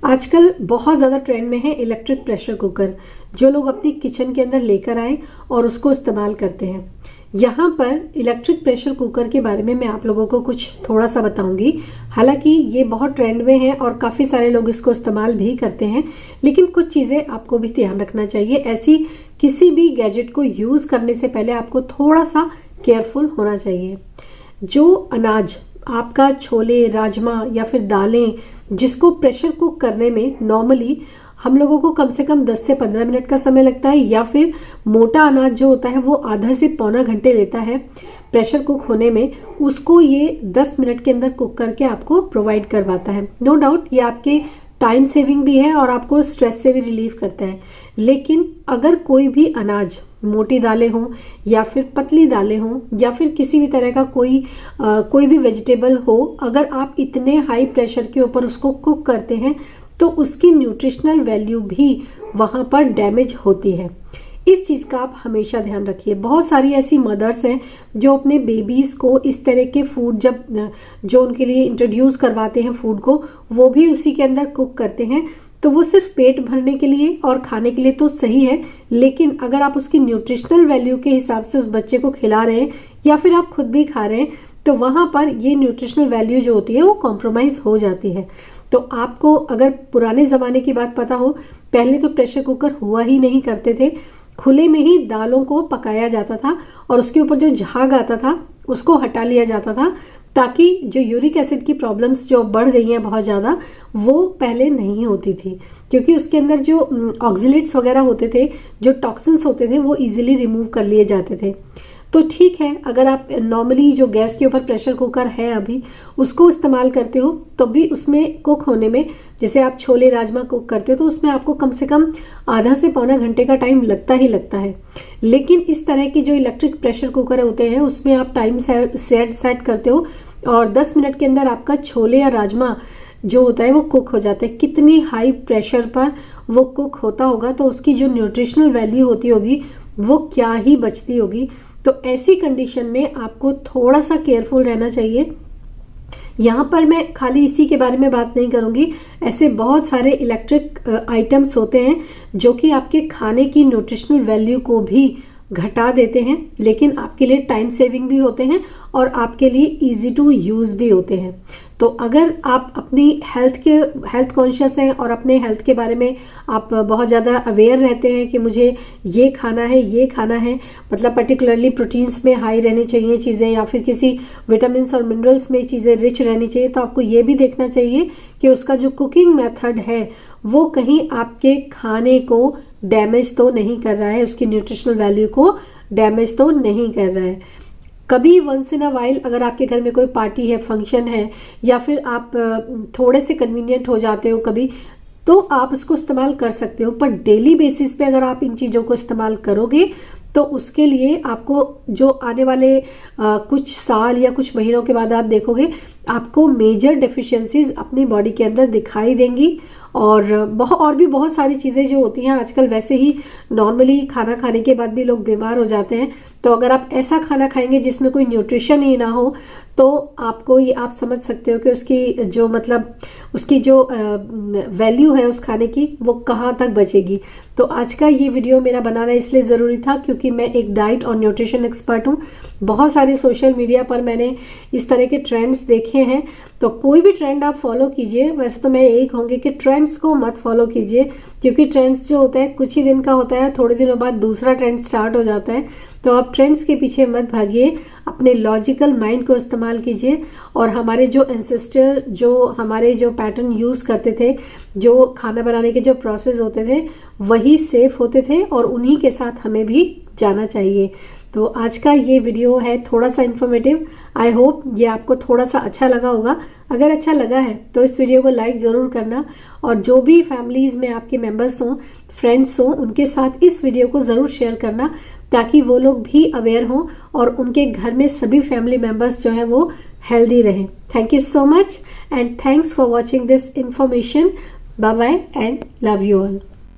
आजकल बहुत ज़्यादा ट्रेंड में है इलेक्ट्रिक प्रेशर कुकर, जो लोग अपनी किचन के अंदर लेकर आए और उसको इस्तेमाल करते हैं। यहाँ पर इलेक्ट्रिक प्रेशर कुकर के बारे में मैं आप लोगों को कुछ थोड़ा सा बताऊंगी। हालांकि ये बहुत ट्रेंड में है और काफ़ी सारे लोग इसको इस्तेमाल भी करते हैं, लेकिन कुछ चीज़ें आपको भी ध्यान रखना चाहिए। ऐसी किसी भी गैजेट को यूज़ करने से पहले आपको थोड़ा सा केयरफुल होना चाहिए। जो अनाज आपका छोले, राजमा या फिर दालें, जिसको प्रेशर कुक करने में नॉर्मली हम लोगों को कम से कम 10 से 15 मिनट का समय लगता है, या फिर मोटा अनाज जो होता है वो आधा से पौना घंटे लेता है प्रेशर कुक होने में, उसको ये 10 मिनट के अंदर कुक करके आपको प्रोवाइड करवाता है। नो डाउट ये आपके टाइम सेविंग भी है और आपको स्ट्रेस से भी रिलीव करता है। लेकिन अगर कोई भी अनाज, मोटी दालें हों या फिर पतली दालें हों या फिर किसी भी तरह का कोई भी वेजिटेबल हो, अगर आप इतने हाई प्रेशर के ऊपर उसको कुक करते हैं तो उसकी न्यूट्रिशनल वैल्यू भी वहाँ पर डैमेज होती है। इस चीज़ का आप हमेशा ध्यान रखिए। बहुत सारी ऐसी मदर्स हैं जो अपने बेबीज़ को इस तरह के फूड जो उनके लिए इंट्रोड्यूस करवाते हैं फूड को, वो भी उसी के अंदर कुक करते हैं। तो वो सिर्फ पेट भरने के लिए और खाने के लिए तो सही है, लेकिन अगर आप उसकी न्यूट्रिशनल वैल्यू के हिसाब से उस बच्चे को खिला रहे हैं या फिर आप खुद भी खा रहे हैं, तो वहाँ पर ये न्यूट्रिशनल वैल्यू जो होती है वो कॉम्प्रोमाइज़ हो जाती है। तो आपको अगर पुराने ज़माने की बात पता हो, पहले तो प्रेशर कुकर हुआ ही नहीं करते थे। खुले में ही दालों को पकाया जाता था और उसके ऊपर जो झाग आता था उसको हटा लिया जाता था, ताकि जो यूरिक एसिड की प्रॉब्लम्स जो बढ़ गई हैं बहुत ज़्यादा, वो पहले नहीं होती थी, क्योंकि उसके अंदर जो ऑक्सीलेट्स वगैरह होते थे, जो टॉक्सिन्स होते थे, वो इजीली रिमूव कर लिए जाते थे। तो ठीक है, अगर आप नॉर्मली जो गैस के ऊपर प्रेशर कुकर है अभी उसको इस्तेमाल करते हो, तो भी उसमें कुक होने में, जैसे आप छोले राजमा कुक करते हो तो उसमें आपको कम से कम आधा से पौना घंटे का टाइम लगता ही लगता है। लेकिन इस तरह की जो इलेक्ट्रिक प्रेशर कुकर होते हैं उसमें आप टाइम सेट करते हो और 10 मिनट के अंदर आपका छोले या राजमा जो होता है वो कुक हो जाता है। कितनी हाई प्रेशर पर वो कुक होता होगा, तो उसकी जो न्यूट्रिशनल वैल्यू होती होगी वो क्या ही बचती होगी। तो ऐसी कंडीशन में आपको थोड़ा सा केयरफुल रहना चाहिए। यहाँ पर मैं खाली इसी के बारे में बात नहीं करूँगी, ऐसे बहुत सारे इलेक्ट्रिक आइटम्स होते हैं जो कि आपके खाने की न्यूट्रिशनल वैल्यू को भी घटा देते हैं, लेकिन आपके लिए टाइम सेविंग भी होते हैं और आपके लिए इजी टू यूज़ भी होते हैं। तो अगर आप अपनी हेल्थ कॉन्शियस हैं और अपने हेल्थ के बारे में आप बहुत ज़्यादा अवेयर रहते हैं कि मुझे ये खाना है, मतलब पर्टिकुलरली प्रोटीन्स में हाई रहनी चाहिए चीज़ें या फिर किसी विटामिन्स और मिनरल्स में चीज़ें रिच रहनी चाहिए, तो आपको ये भी देखना चाहिए कि उसका जो कुकिंग मेथड है वो कहीं आपके खाने को डैमेज तो नहीं कर रहा है, उसकी न्यूट्रिशनल वैल्यू को डैमेज तो नहीं कर रहा है। कभी वंस इन अ वाइल अगर आपके घर में कोई पार्टी है, फंक्शन है, या फिर आप थोड़े से कन्वीनियंट हो जाते हो कभी, तो आप उसको इस्तेमाल कर सकते हो। पर डेली बेसिस पे अगर आप इन चीज़ों को इस्तेमाल करोगे तो उसके लिए आपको जो आने वाले कुछ साल या कुछ महीनों के बाद आप देखोगे आपको मेजर डेफिशिएंसीज अपनी बॉडी के अंदर दिखाई देंगी। और भी बहुत सारी चीज़ें जो होती हैं आजकल, वैसे ही नॉर्मली खाना खाने के बाद भी लोग बीमार हो जाते हैं। तो अगर आप ऐसा खाना खाएंगे जिसमें कोई न्यूट्रिशन ही ना हो, तो आपको ये आप समझ सकते हो कि उसकी जो वैल्यू है उस खाने की वो कहाँ तक बचेगी। तो आज का ये वीडियो मेरा बनाना इसलिए ज़रूरी था क्योंकि मैं एक डाइट और न्यूट्रिशन एक्सपर्ट हूँ। बहुत सारे सोशल मीडिया पर मैंने इस तरह के ट्रेंड्स देखे हैं, तो कोई भी ट्रेंड आप फॉलो कीजिए। वैसे तो मैं यही कहूँगी कि ट्रेंड्स को मत फॉलो कीजिए, क्योंकि ट्रेंड्स जो होता है कुछ ही दिन का होता है, थोड़े दिनों बाद दूसरा ट्रेंड स्टार्ट हो जाता है। तो आप ट्रेंड्स के पीछे मत भागिए, अपने लॉजिकल माइंड को इस्तेमाल कीजिए। और हमारे जो एंसेस्टर हमारे जो पैटर्न यूज़ करते थे, जो खाना बनाने के जो प्रोसेस होते थे, वही सेफ होते थे और उन्हीं के साथ हमें भी जाना चाहिए। तो आज का ये वीडियो है थोड़ा सा इन्फॉर्मेटिव। आई होप ये आपको थोड़ा सा अच्छा लगा होगा। अगर अच्छा लगा है तो इस वीडियो को लाइक ज़रूर करना, और जो भी फैमिलीज़ में आपके मेंबर्स हों, फ्रेंड्स हों, उनके साथ इस वीडियो को ज़रूर शेयर करना, ताकि वो लोग भी अवेयर हों और उनके घर में सभी फैमिली मेंबर्स जो हैं वो हेल्दी रहें। Thank you so much and thanks for watching this information. Bye bye and love you all.